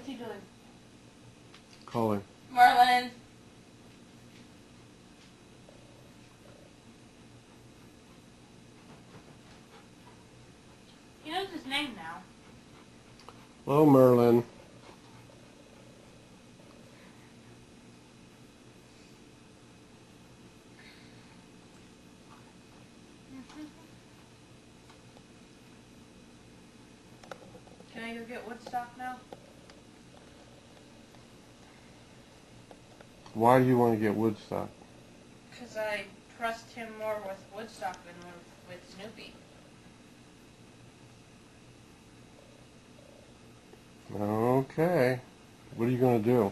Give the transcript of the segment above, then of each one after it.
What's he doing? Calling. Merlin. He knows his name now. Hello, Merlin. Can I go get Woodstock now? Why do you want to get Woodstock? Because I trust him more with Woodstock than with Snoopy. Okay. What are you going to do?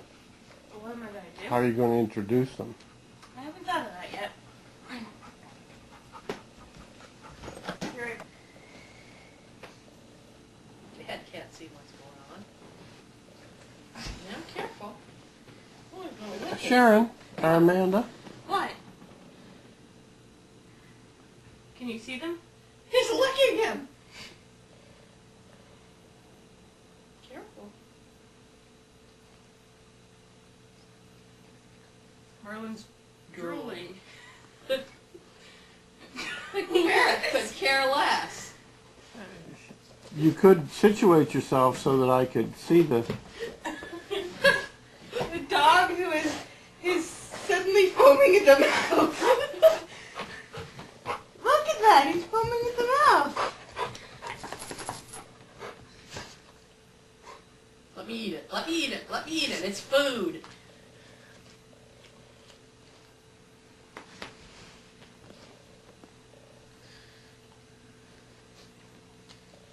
What am I going to do? How are you going to introduce them? I haven't thought of that yet. You're right. Dad can't see what's going on. Now, careful. Oh, I'm gonna lick it. Sharon, Amanda. What? Can you see them? He's licking him. Careful. Merlin's Drooling. The parrot could care less. You could situate yourself so that I could see the... The dog who is suddenly foaming at the mouth. Look at that, he's foaming at the mouth. Let me eat it. Let me eat it. Let me eat it. It's food.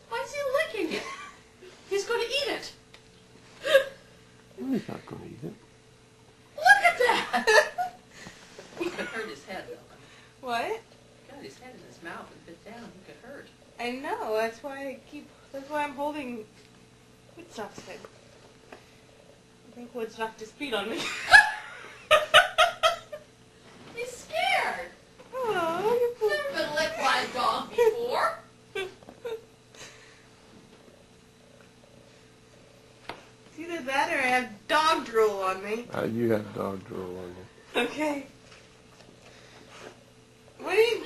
Why is he licking it? He's going to eat it. No, he's not going to eat it. Look at that. He could hurt his head, though. What? Got his head in his mouth and bit down. He could hurt. I know, that's why I'm holding Woodstock's head. I think Woodstock just beat on me. He's scared. Oh, He's never been licked by a dog before. It's either that or I have dog drool on me. You have dog drool on you. Okay. What are you